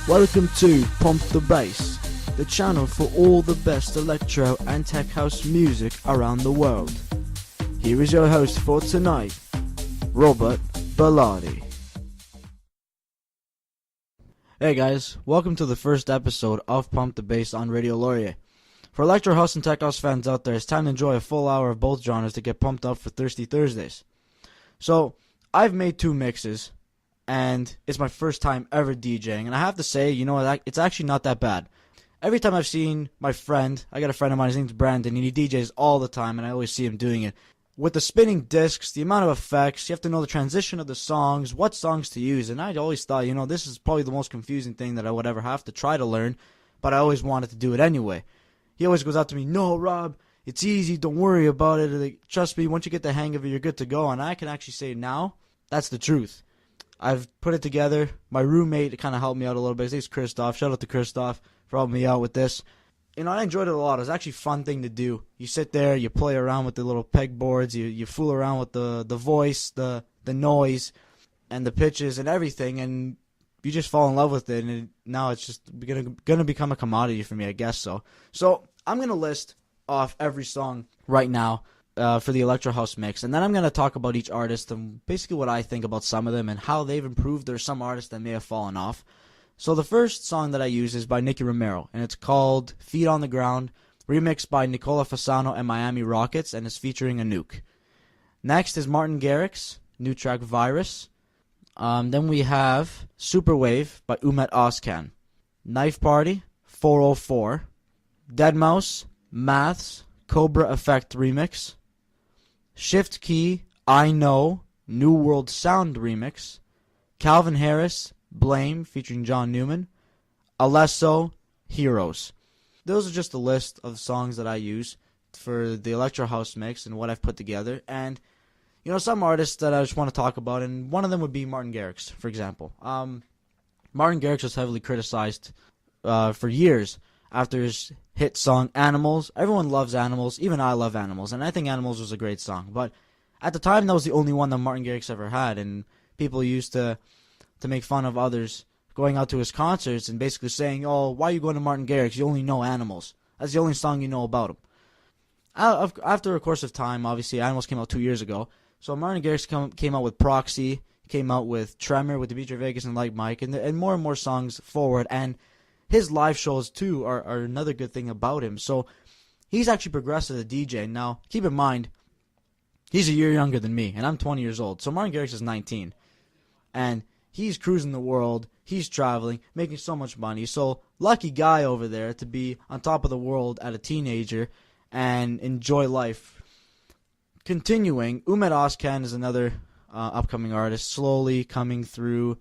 Welcome to Pump the Bass, the channel for all the best electro and tech house music around the world. Here is your host for tonight, Robert Bellardi. Hey guys, welcome to the first episode of Pump the Bass on Radio Laurier. For electro house and tech house fans out there, it's time to enjoy a full hour of both genres to get pumped up for Thirsty Thursdays. So, I've made 2 mixes, and it's my first time ever DJing, and I have to say, it's actually not that bad. Every time I've seen my friend, I got a friend of mine, his name's Brandon, and he DJs all the time, and I always see him doing it. With the spinning discs, the amount of effects, you have to know the transition of the songs, what songs to use, and I always thought, this is probably the most confusing thing that I would ever have to try to learn, but I always wanted to do it anyway. He always goes out to me, "No, Rob, it's easy, don't worry about it, like, trust me, once you get the hang of it, you're good to go," and I can actually say now, that's the truth. I've put it together. My roommate kind of helped me out a little bit. His name's Christoph. Shout out to Christoph for helping me out with this. I enjoyed it a lot. It was actually a fun thing to do. You sit there, you play around with the little pegboards, you fool around with the voice, the noise, and the pitches and everything, and you just fall in love with it, and now it's just gonna become a commodity for me, I guess so. So I'm gonna list off every song right now for the Electro House mix, and then I'm going to talk about each artist and basically what I think about some of them and how they've improved. There's some artists that may have fallen off. So the first song that I use is by Nicky Romero, and it's called Feet on the Ground, remixed by Nicola Fasano and Miami Rockets, and is featuring Anouk. Next is Martin Garrix, new track Virus. Then we have Superwave by Umet Özkan. Knife Party, 404. Deadmau5, Maths, Cobra Effect remix. Shift Key, I Know, New World Sound remix. Calvin Harris, Blame, featuring John Newman. Alesso, Heroes. Those are just a list of songs that I use for the Electro House mix and what I've put together. And, some artists that I just want to talk about, and one of them would be Martin Garrix, for example. Martin Garrix was heavily criticized for years after his hit song Animals. Everyone loves Animals. Even I love Animals, and I think Animals was a great song. But at the time, that was the only one that Martin Garrix ever had, and people used to make fun of others going out to his concerts and basically saying, "Oh, why are you going to Martin Garrix? You only know Animals. That's the only song you know about him." After a course of time, obviously, Animals came out 2 years ago. So Martin Garrix came out with Proxy, came out with Tremor with Dimitri Vegas and Like Mike, and more and more songs forward. And his live shows, too, are another good thing about him. So he's actually progressed as a DJ. Now, keep in mind, he's a year younger than me, and I'm 20 years old. So Martin Garrix is 19. And he's cruising the world. He's traveling, making so much money. So lucky guy over there to be on top of the world at a teenager and enjoy life. Continuing, Umet Özkan is another upcoming artist, slowly coming through.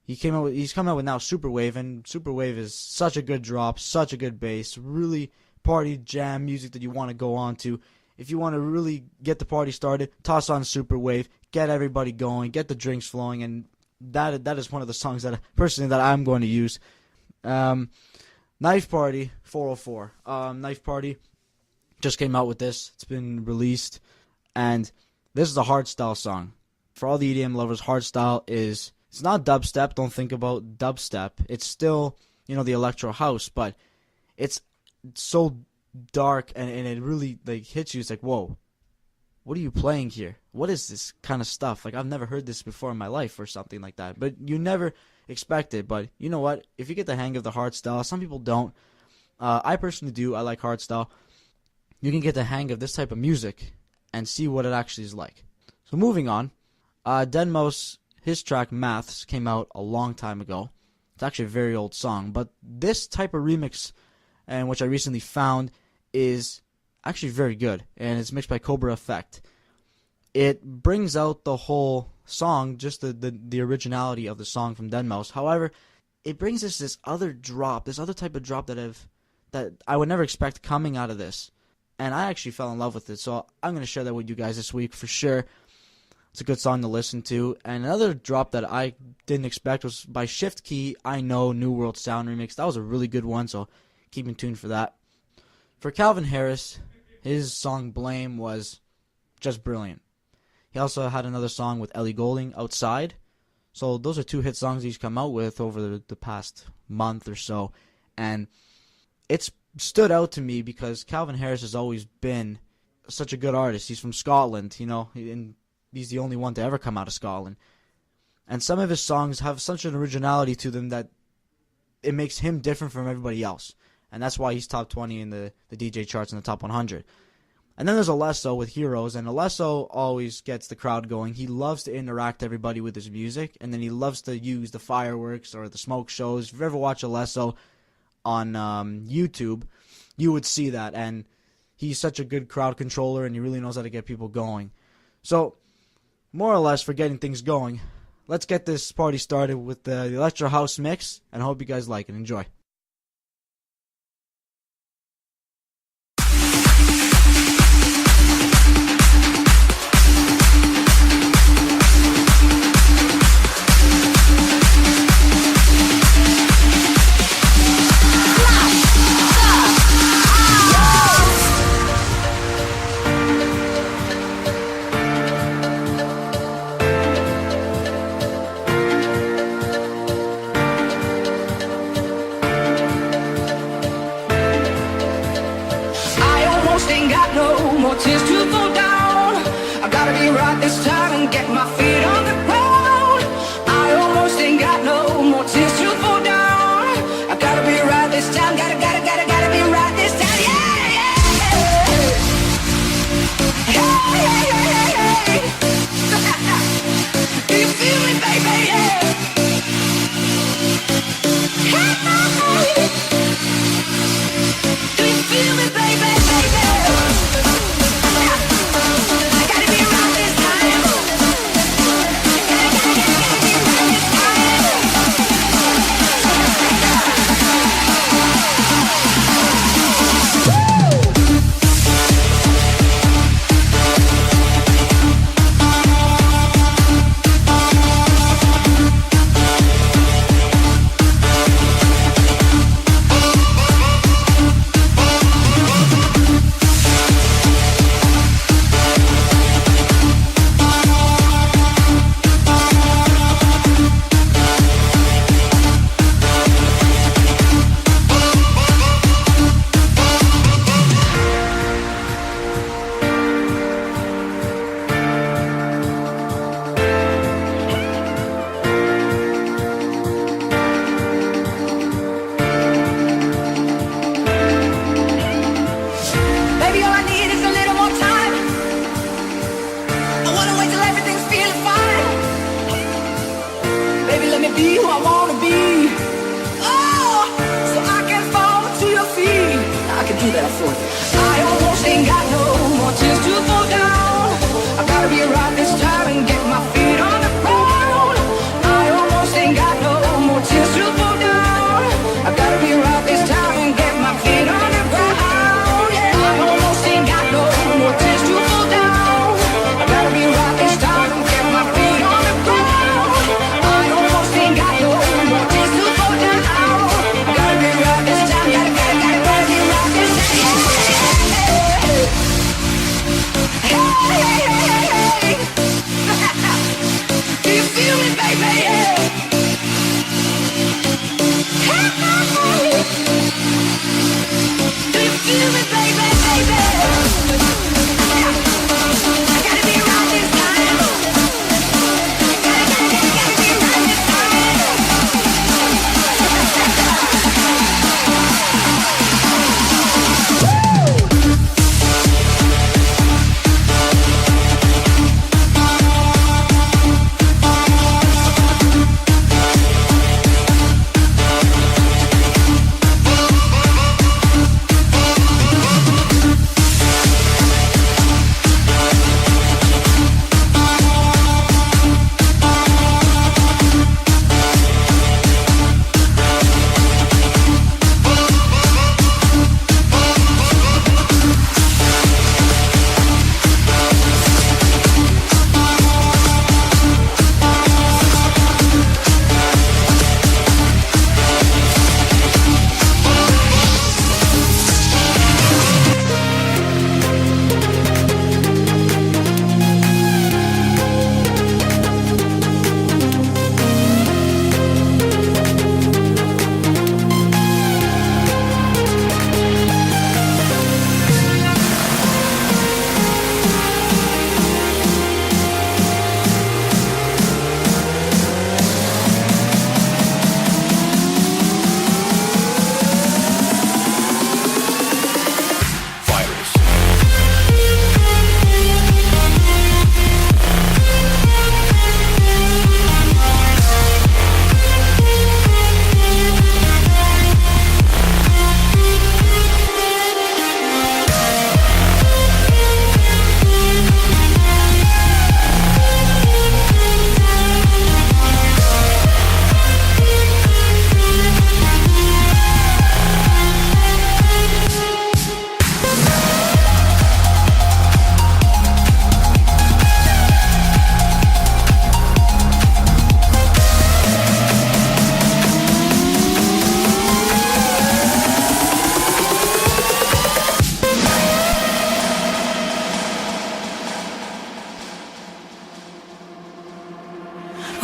He's coming out with now Superwave, and Superwave is such a good drop, such a good bass, really party jam music that you want to go on to. If you want to really get the party started, toss on Superwave, get everybody going, get the drinks flowing, and that is one of the songs that I'm going to use. Knife Party, 404. Knife Party just came out with this. It's been released, and this is a hardstyle song. For all the EDM lovers, hardstyle is... It's not dubstep. Don't think about dubstep. It's still, the electro house, but it's so dark and it really hits you. It's like, whoa, what are you playing here? What is this kind of stuff? Like, I've never heard this before in my life or something like that. But you never expect it. But you know what? If you get the hang of the hardstyle, some people don't. I personally do. I like hardstyle. You can get the hang of this type of music and see what it actually is like. So moving on, Deadmau5. His track Maths came out a long time ago. It's actually a very old song, but this type of remix, and which I recently found, is actually very good, and it's mixed by Cobra Effect. It brings out the whole song, just the originality of the song from Deadmau5. However, it brings us this other type of drop that I would never expect coming out of this, and I actually fell in love with it. So I'm going to share that with you guys this week for sure. It's a good song to listen to. And another drop that I didn't expect was by Shift Key, I Know, New World Sound remix. That was a really good one, so keep in tune for that. For Calvin Harris, his song Blame was just brilliant. He also had another song with Ellie Goulding, Outside. So those are 2 hit songs he's come out with over the past month or so. And it's stood out to me because Calvin Harris has always been such a good artist. He's from Scotland, and he's the only one to ever come out of Scotland. And some of his songs have such an originality to them that it makes him different from everybody else. And that's why he's top 20 in the DJ charts in the top 100. And then there's Alesso with Heroes, and Alesso always gets the crowd going. He loves to interact everybody with his music, and then he loves to use the fireworks or the smoke shows. If you ever watch Alesso on YouTube, you would see that. And he's such a good crowd controller, and he really knows how to get people going. So, more or less, for getting things going, let's get this party started with the Electro House mix, and I hope you guys like it. Enjoy. Tears to fall down. I gotta be right this time and get my feet on the ground. I almost ain't got no more tears to fall down. I gotta be right this time. Gotta be right this time. Yeah, yeah. Hey. Do you feel me, baby? Yeah. Hey. Do you feel me, baby?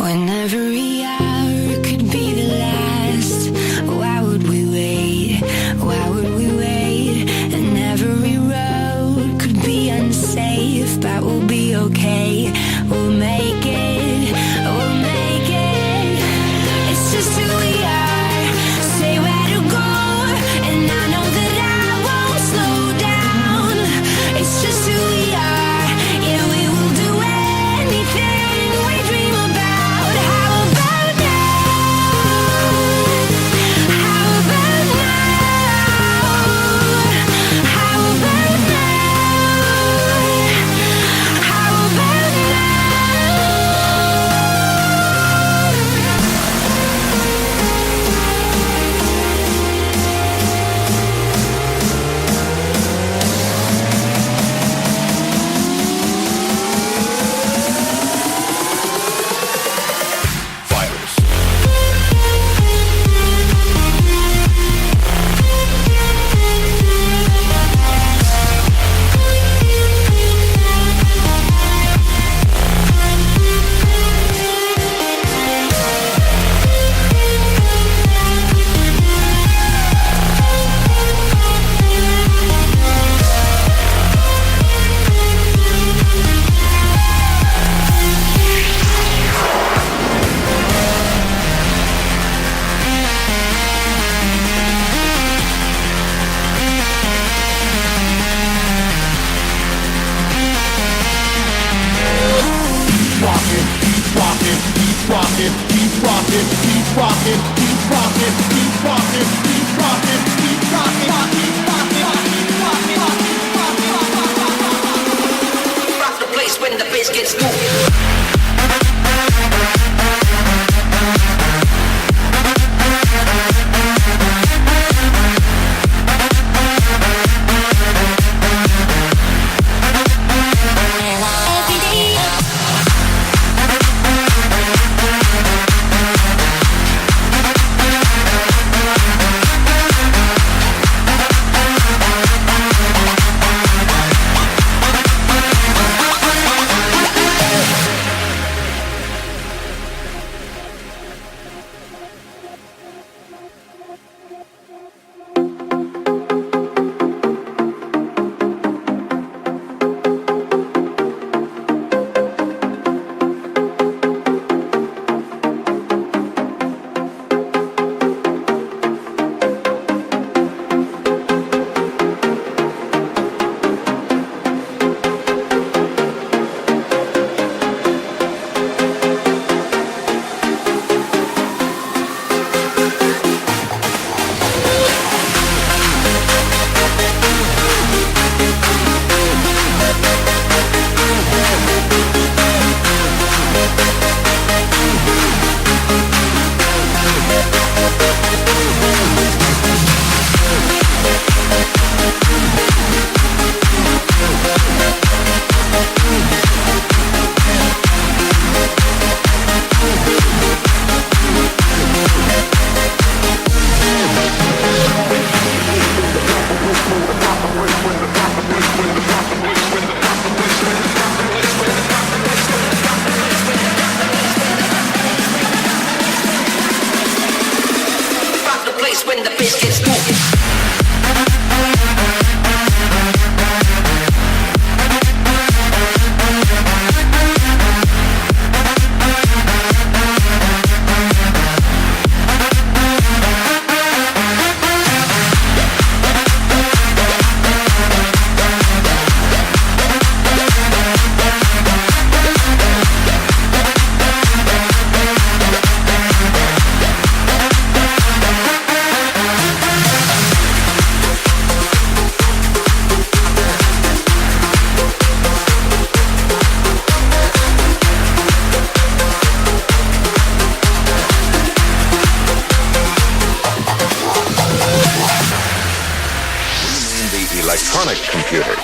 When every hour could be the last, why would we wait? Why would we wait? And every road could be unsafe, but we'll be okay. We'll make it. We'll make it. It's just who we are. Say where to go, and I know that I won't slow down. It's just who we are. Yeah, we will do anything we dream about. How about now? How about now? How about now? How about Fighters. rock the place when the bass gets moving? Rock the place when the bass gets moving. The electronic computer.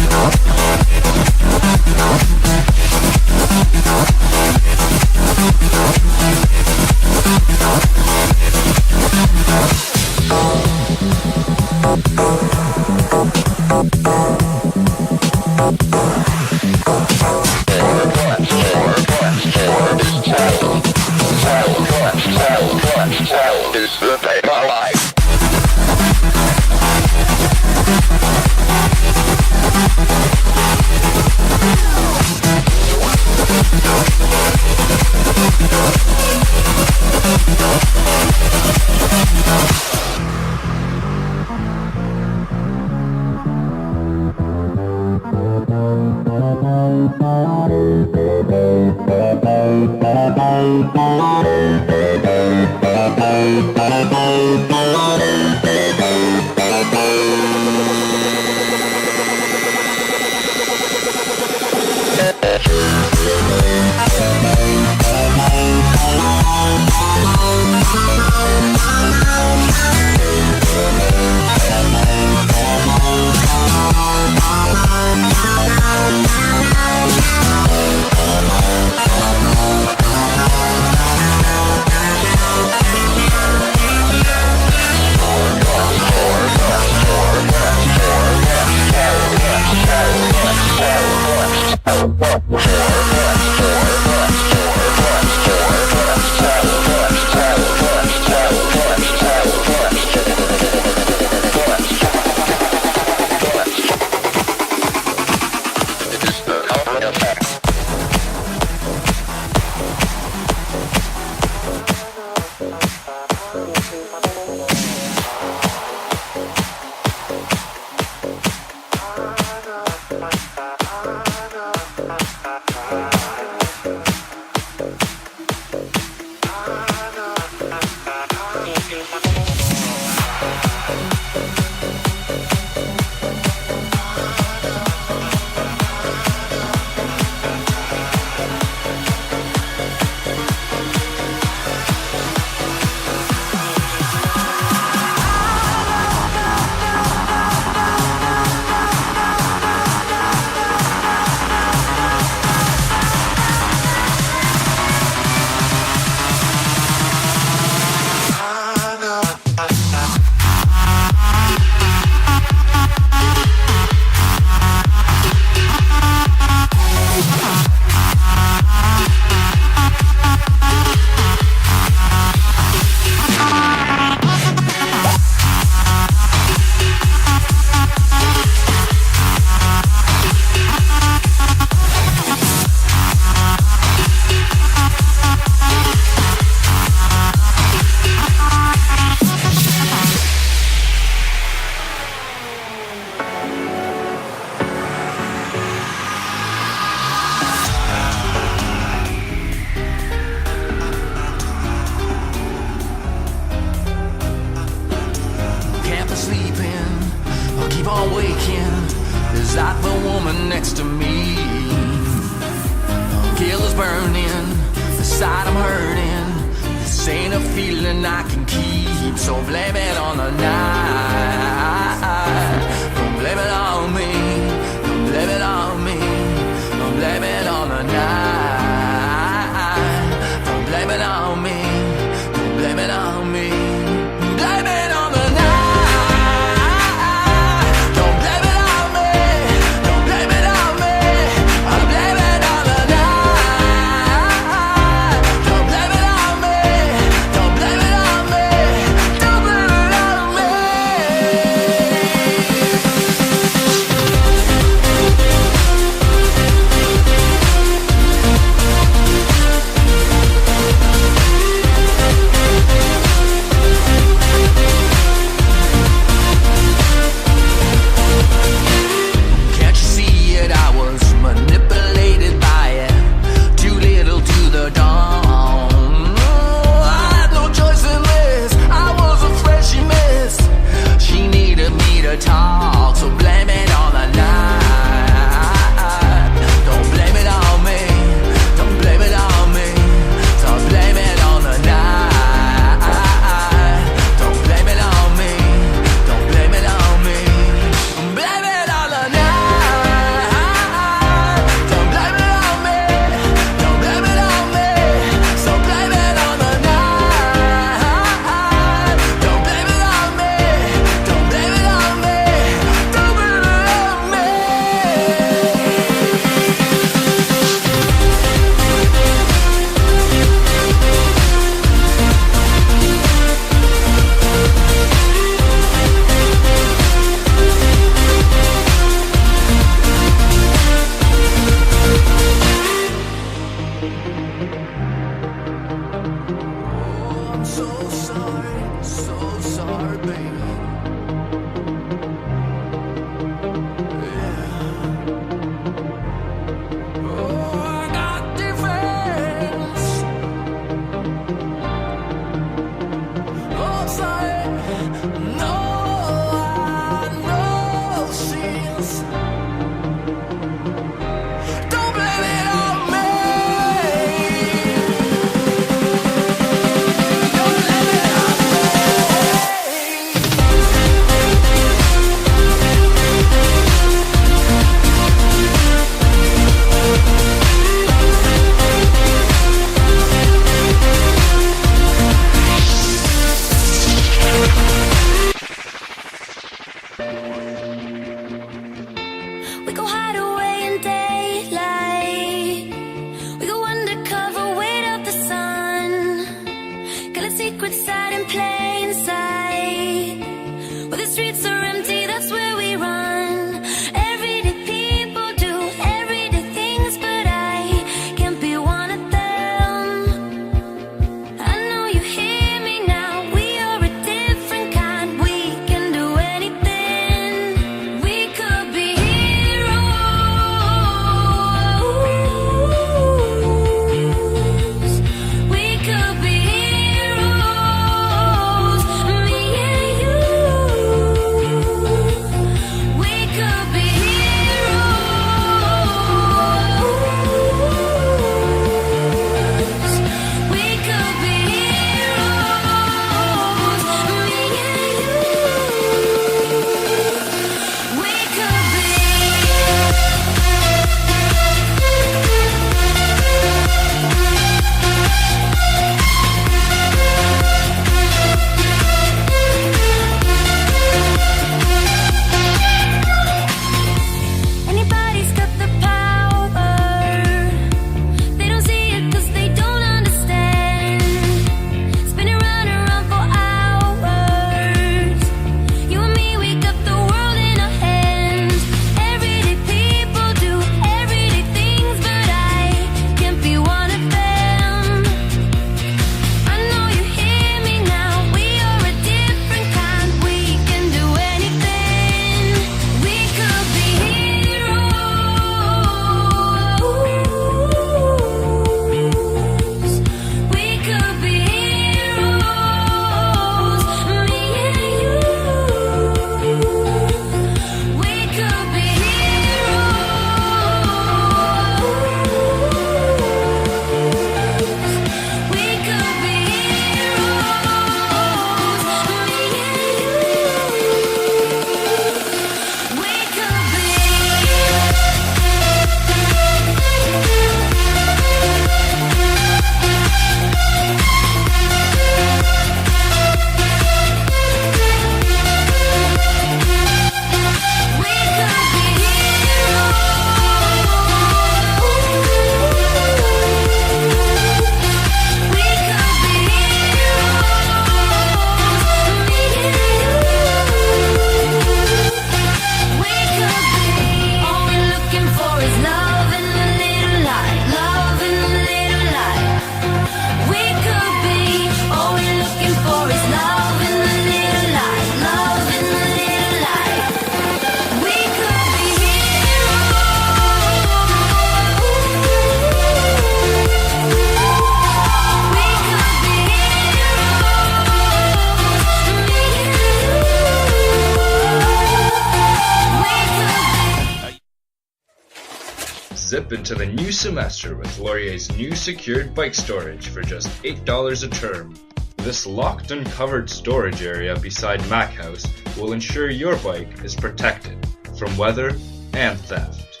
into the new semester with Laurier's new secured bike storage for just $8 a term. This locked and covered storage area beside Mac House will ensure your bike is protected from weather and theft.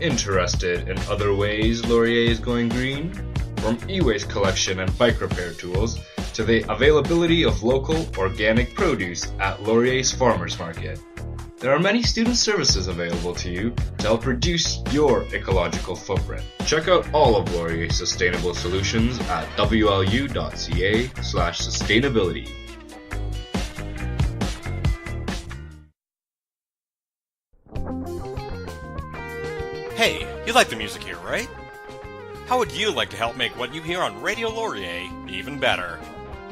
Interested in other ways Laurier is going green? From e-waste collection and bike repair tools to the availability of local organic produce at Laurier's Farmers Market. There are many student services available to you to help reduce your ecological footprint. Check out all of Laurier's sustainable solutions at wlu.ca/sustainability. Hey, you like the music here, right? How would you like to help make what you hear on Radio Laurier even better?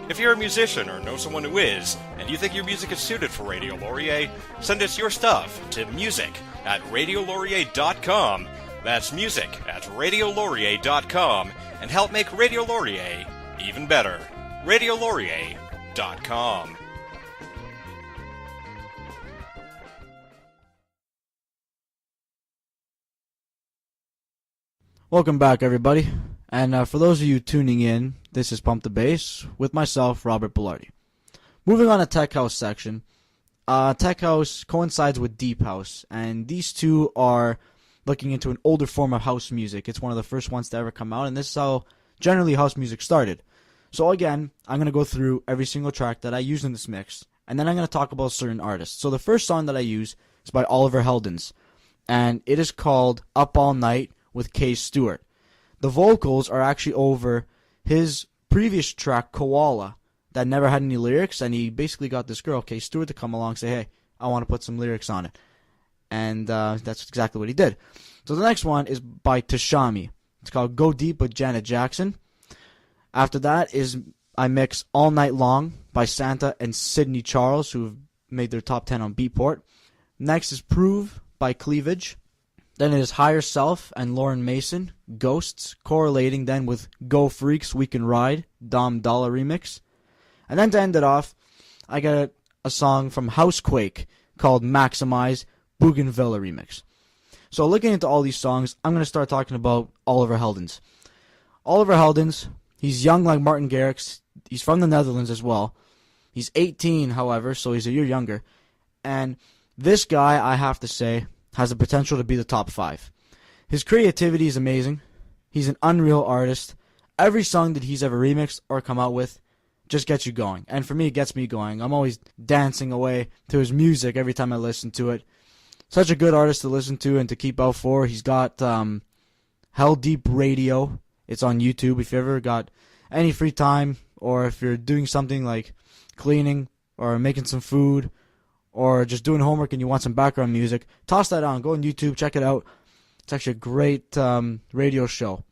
If you're a musician or know someone who is, and you think your music is suited for Radio Laurier, send us your stuff to music@radiolaurier.com. That's music@radiolaurier.com, and help make Radio Laurier even better. radiolaurier.com. Welcome back, everybody. And for those of you tuning in, this is Pump the Bass with myself, Robert Bellardi. Moving on to Tech House section. Tech House coincides with Deep House, and these two are looking into an older form of house music. It's one of the first ones to ever come out, and this is how generally house music started. So again, I'm going to go through every single track that I use in this mix, and then I'm going to talk about certain artists. So the first song that I use is by Oliver Heldens, and it is called Up All Night with Kay Stewart. The vocals are actually over his previous track, Koala, that never had any lyrics, and he basically got this girl, Kay Stewart, to come along and say, hey, I want to put some lyrics on it. And that's exactly what he did. So the next one is by Tashami. It's called Go Deep with Janet Jackson. After that is I mix All Night Long by Santa and Sydney Charles, who have made their top 10 on Beatport. Next is Prove by Cleavage. Then it is Higher Self and Lauren Mason, Ghosts, correlating then with Go Freaks, We Can Ride, Dom Dollar remix. And then to end it off, I got a song from Housequake called Maximize, Bougainvillea remix. So looking into all these songs, I'm going to start talking about Oliver Heldens. Oliver Heldens, he's young like Martin Garrix. He's from the Netherlands as well. He's 18, however, so he's a year younger. And this guy, I have to say, has the potential to be the top 5. His creativity is amazing. He's an unreal artist. Every song that he's ever remixed or come out with just gets you going. And for me, it gets me going. I'm always dancing away to his music every time I listen to it. Such a good artist to listen to and to keep out for. He's got Hell Deep Radio. It's on YouTube. If you ever got any free time, or if you're doing something like cleaning or making some food, or just doing homework and you want some background music, toss that on. Go on YouTube, check it out. It's actually a great radio show.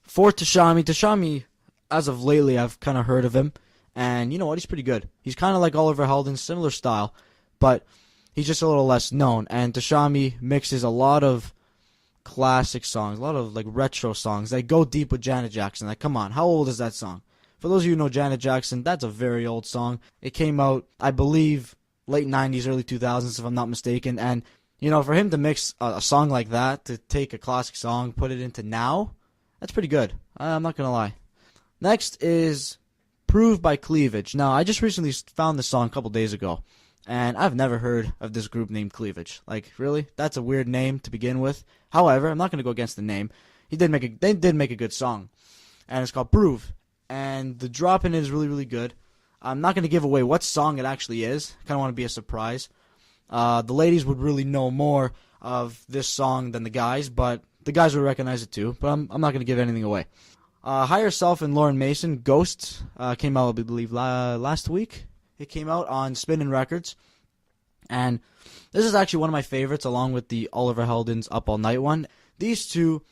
For Tashami, as of lately, I've kind of heard of him. And you know what? He's pretty good. He's kind of like Oliver Heldens, similar style. But he's just a little less known. And Tashami mixes a lot of classic songs, a lot of like retro songs. They go deep with Janet Jackson. Like, come on, how old is that song? For those of you who know Janet Jackson, that's a very old song. It came out, I believe, late 90s, early 2000s, if I'm not mistaken. And, you know, for him to mix a song like that, to take a classic song, put it into now, that's pretty good. I'm not going to lie. Next is Prove by Cleavage. Now, I just recently found this song a couple days ago, and I've never heard of this group named Cleavage. Like, really? That's a weird name to begin with. However, I'm not going to go against the name. They did make a good song, and it's called Prove. And the drop in it is really, really good. I'm not going to give away what song it actually is. I kind of want to be a surprise. The ladies would really know more of this song than the guys, but the guys would recognize it too. But I'm not going to give anything away. Higher Self and Lauren Mason, Ghosts, came out, I believe, last week. It came out on Spinnin' Records. And this is actually one of my favorites, along with the Oliver Heldens Up All Night one. These two,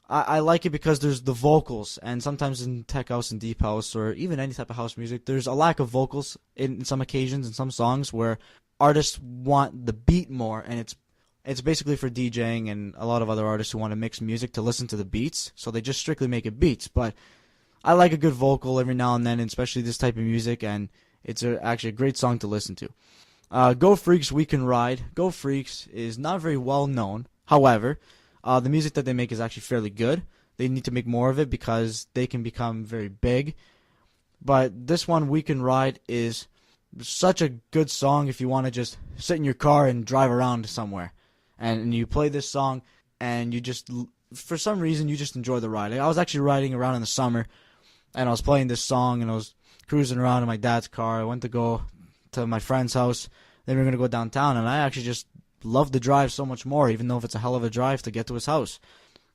I like it because there's the vocals, and sometimes in tech house and deep house, or even any type of house music, there's a lack of vocals in some occasions, in some songs, where artists want the beat more, and it's basically for DJing and a lot of other artists who want to mix music to listen to the beats, so they just strictly make it beats. But I like a good vocal every now and then, and especially this type of music, and it's actually a great song to listen to. Go Freaks, We Can Ride. Go Freaks is not very well known. However, The music that they make is actually fairly good. They need to make more of it because they can become very big. But this one, Weekend Ride, is such a good song if you want to just sit in your car and drive around somewhere. And you play this song and you just, for some reason, you just enjoy the ride. Like, I was actually riding around in the summer and I was playing this song and I was cruising around in my dad's car. I went to go to my friend's house. Then we were going to go downtown, and I actually just love the drive so much more, even though if it's a hell of a drive to get to his house.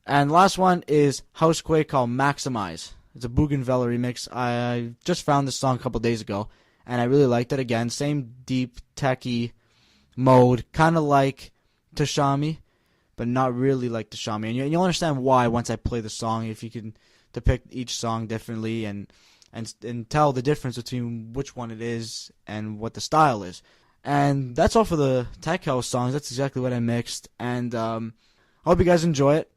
And last one is Housequake called Maximize. It's a Bougainville remix. I just found this song a couple days ago, and I really liked it. Again, same deep, techie mode, kind of like Tashami, but not really like Tashami. And you'll understand why once I play the song, if you can depict each song differently and tell the difference between which one it is and what the style is. And that's all for the Tech House songs. That's exactly what I mixed. And I hope you guys enjoy it.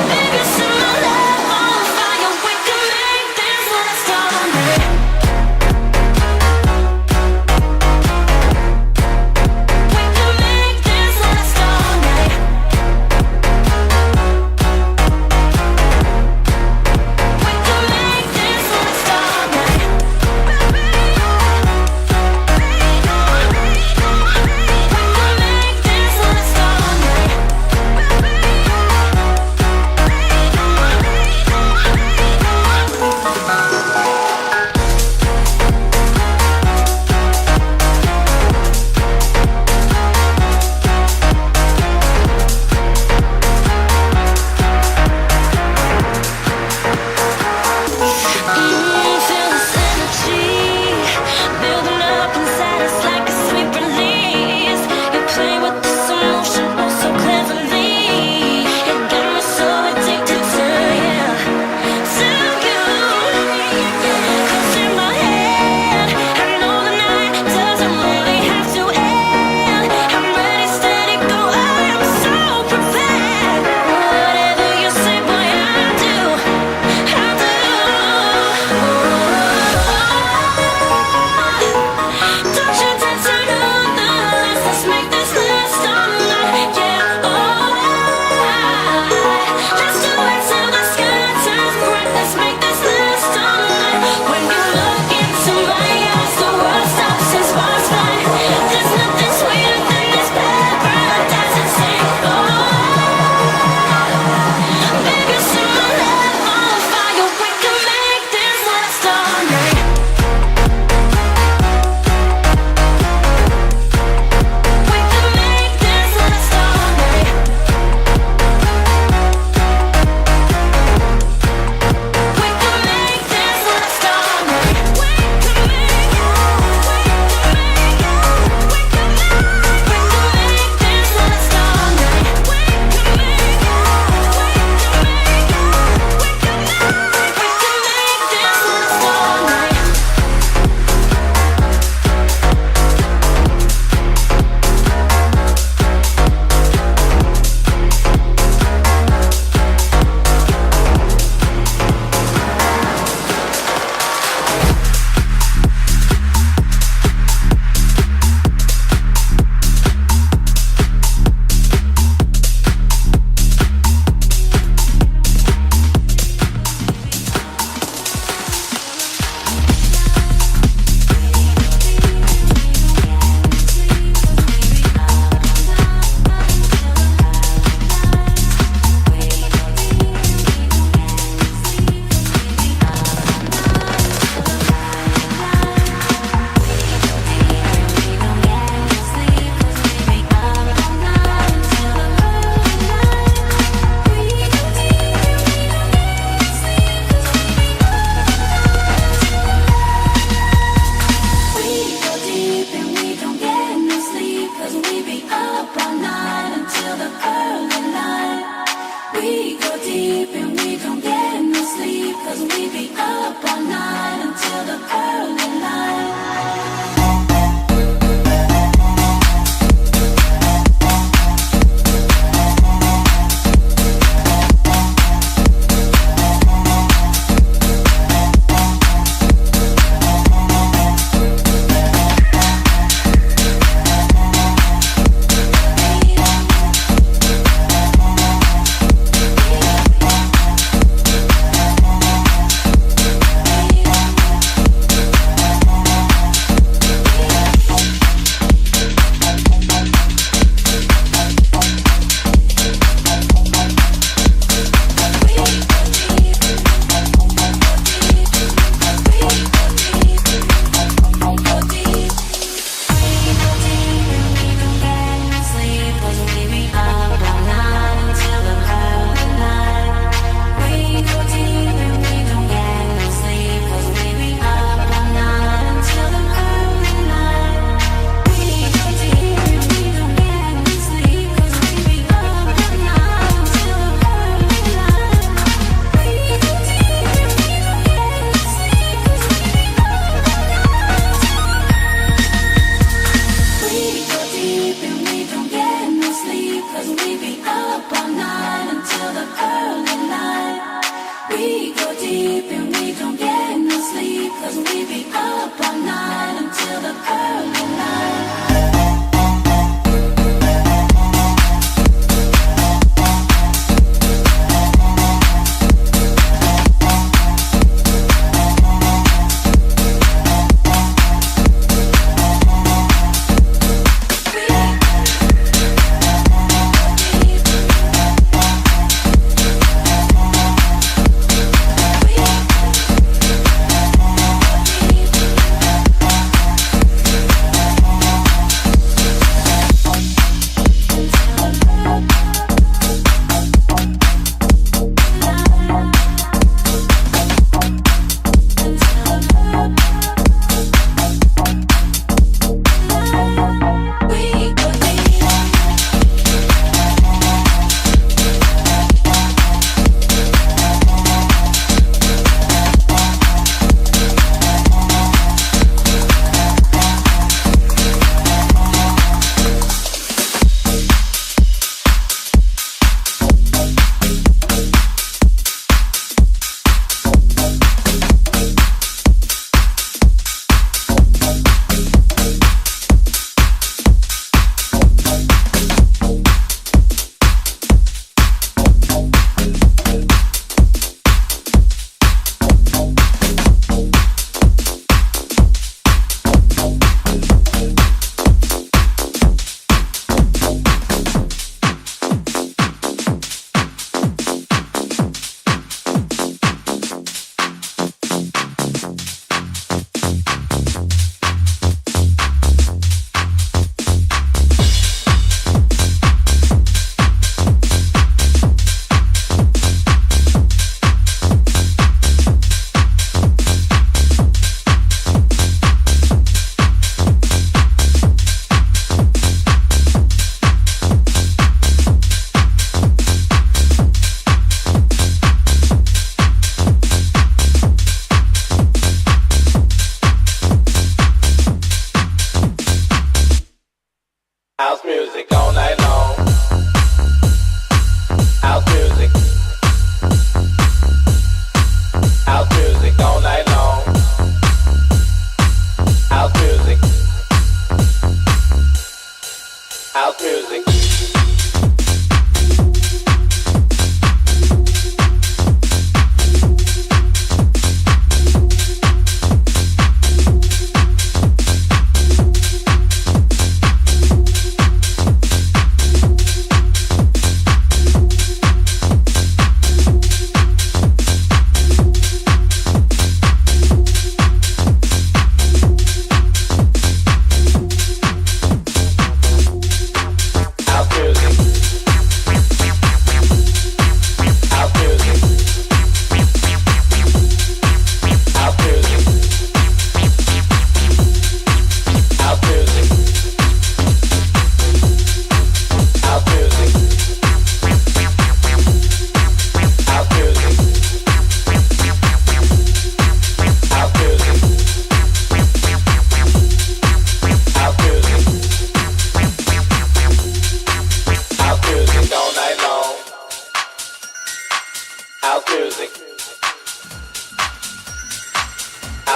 Baby, set my life on fire, we can make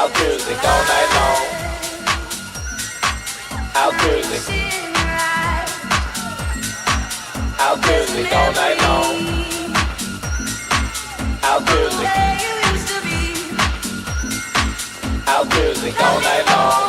House music all night long. House music. House music all night long. House music. House music all night long.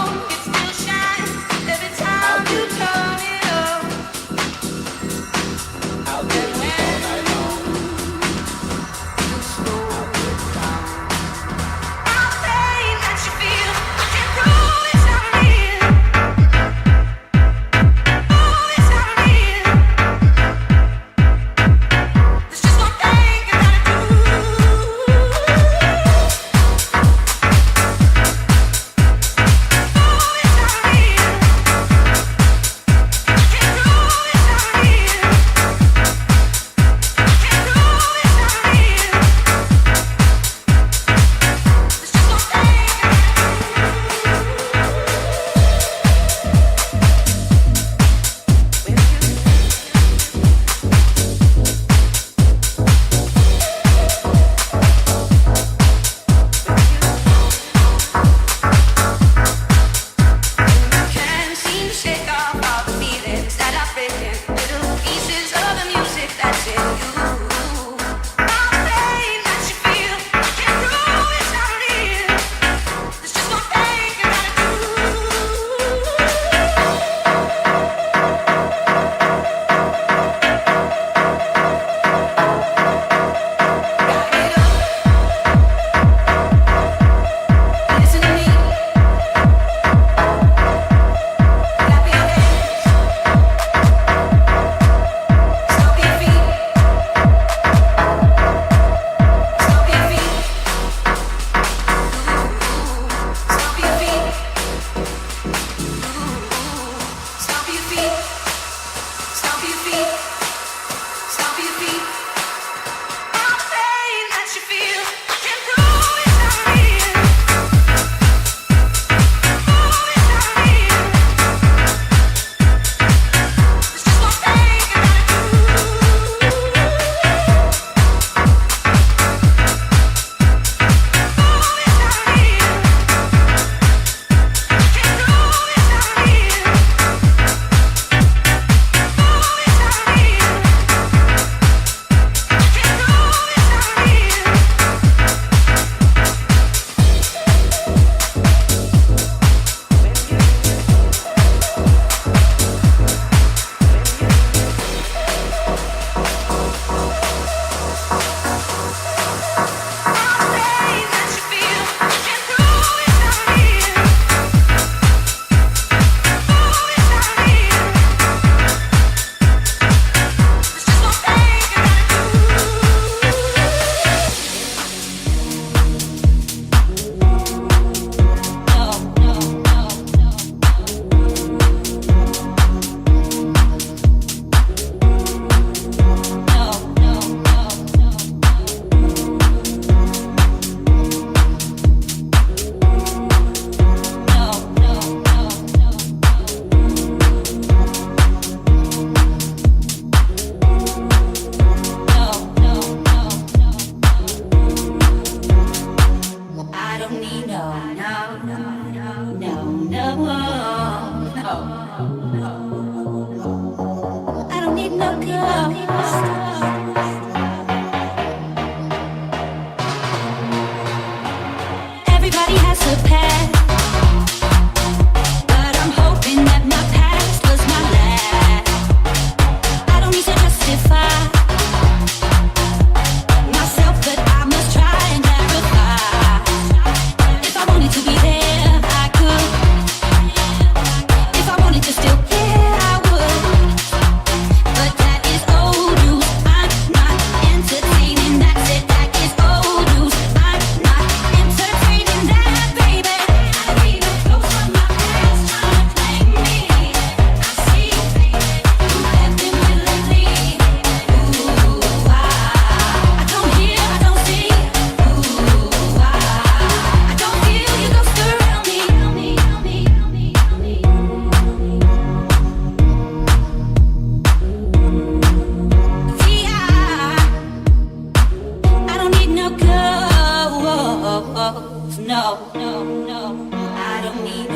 no, no, no. I don't need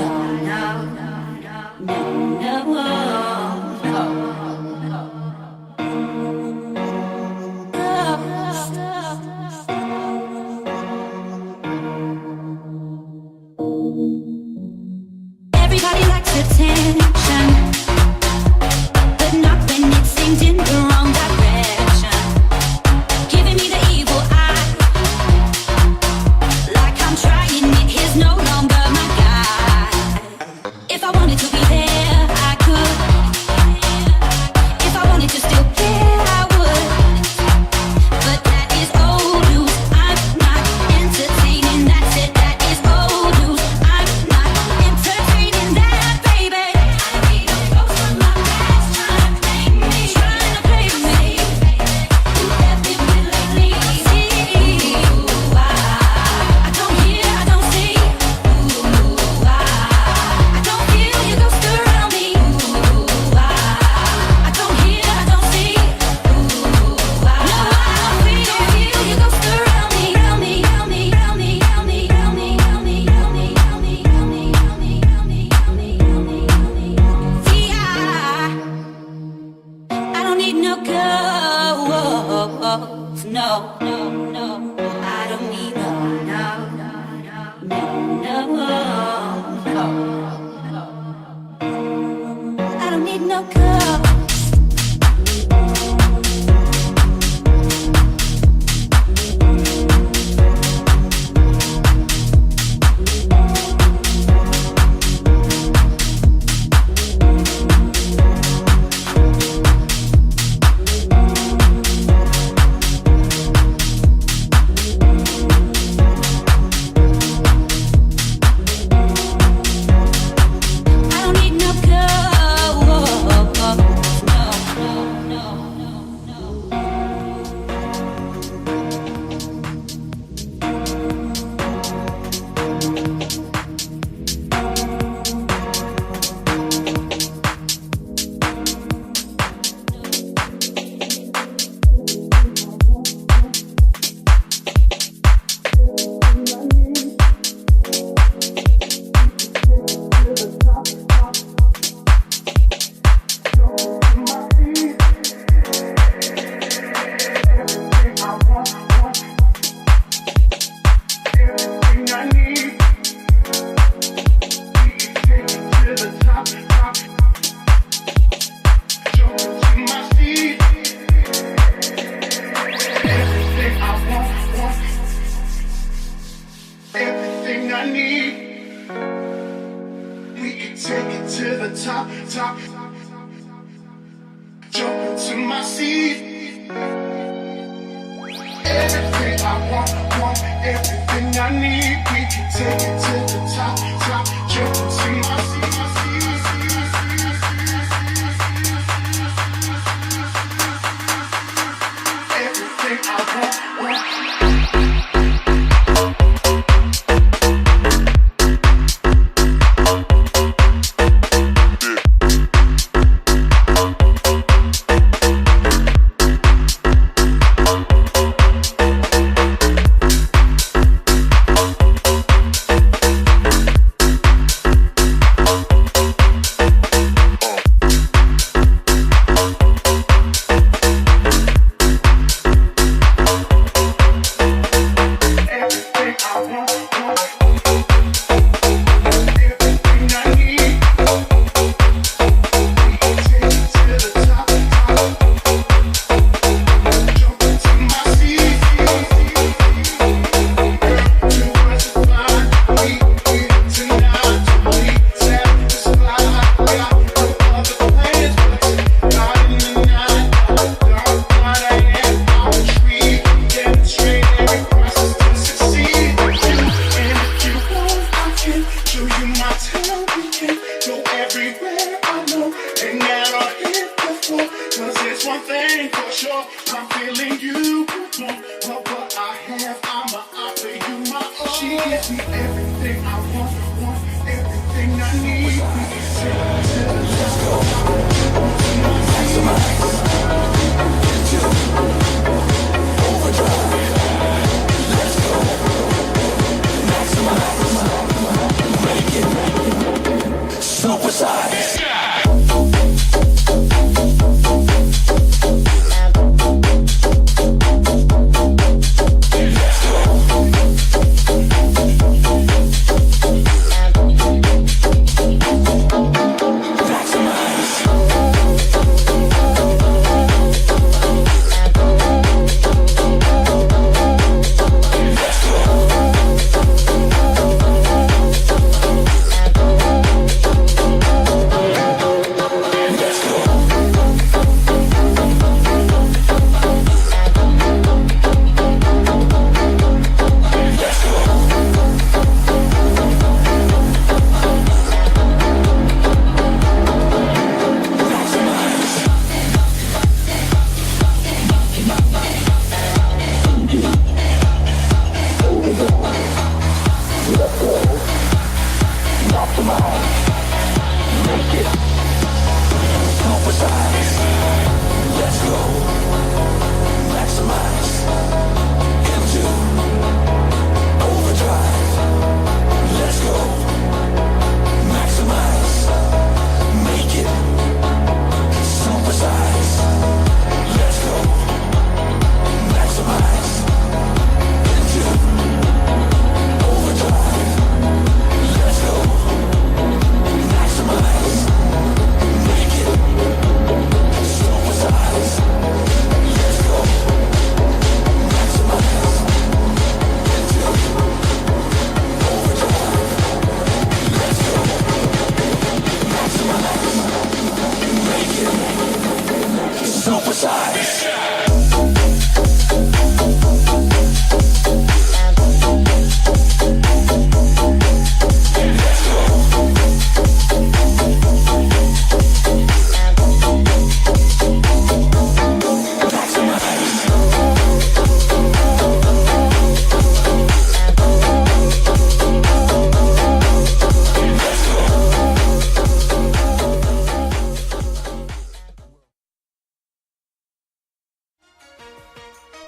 Everybody likes attention, but not when it's aimed in the wrong direction. Giving me the evil eye, like I'm trying it. He's no longer my guy. If I wanted to be there, I could. If I wanted to still care, I would. But that is old news. I'm not entertaining. That's it. That is old news. I'm not entertaining that, baby. I need a ghost from my past trying to play me. Trying to play me. You have been with lately. Ooh, I don't hear, I don't see. Ooh, I don't feel your ghost around me. Ooh, I don't hear, I don't see. Ooh, no, I don't feel your ghost around me. Around me, around me, around me, around me, around me, around me, around me, around me, around me, around me, around me, around me, around me, around me. See, I don't need no ghost. No, no, no. I don't need no, I don't need no ghost. I don't need no ghost. No, no, no, no, no. Everything I need, we can take it to the top, top. Jump into my seat. Everything I want, everything I need, we can take it to the top, top. Jump into my seat, my seat, everything I want.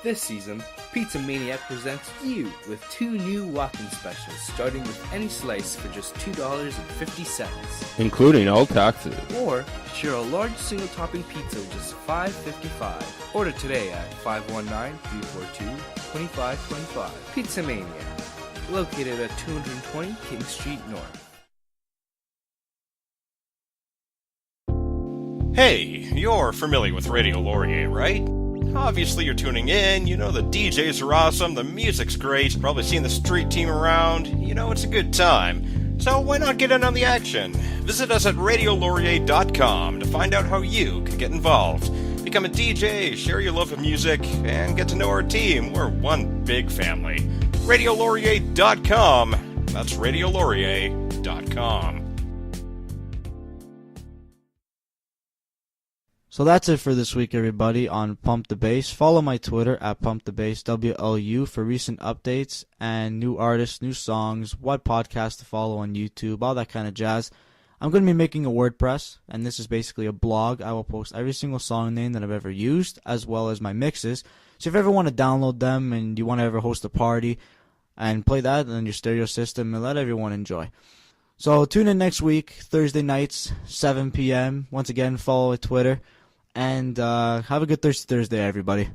This season, Pizza Maniac presents you with 2 new walk-in specials, starting with any slice for just $2.50. Including all taxes. Or share a large single-topping pizza with just $5.55. Order today at 519-342-2525. Pizza Maniac, located at 220 King Street North. Hey, you're familiar with Radio Laurier, right? Obviously you're tuning in, you know the DJs are awesome, the music's great, probably seeing the street team around, you know it's a good time. So why not get in on the action? Visit us at radiolaurier.com to find out how you can get involved. Become a DJ, share your love of music, and get to know our team. We're one big family. radiolaurier.com. That's radiolaurier.com. So that's it for this week, everybody, on Pump the Bass. Follow my Twitter at PumptheBassWLU for recent updates and new artists, new songs, what podcasts to follow on YouTube, all that kind of jazz. I'm going to be making a WordPress, and this is basically a blog. I will post every single song name that I've ever used, as well as my mixes. So if you ever want to download them and you want to ever host a party and play that on your stereo system and let everyone enjoy. So tune in next week, Thursday nights, 7 p.m. Once again, follow my Twitter. And have a good Thursday, everybody.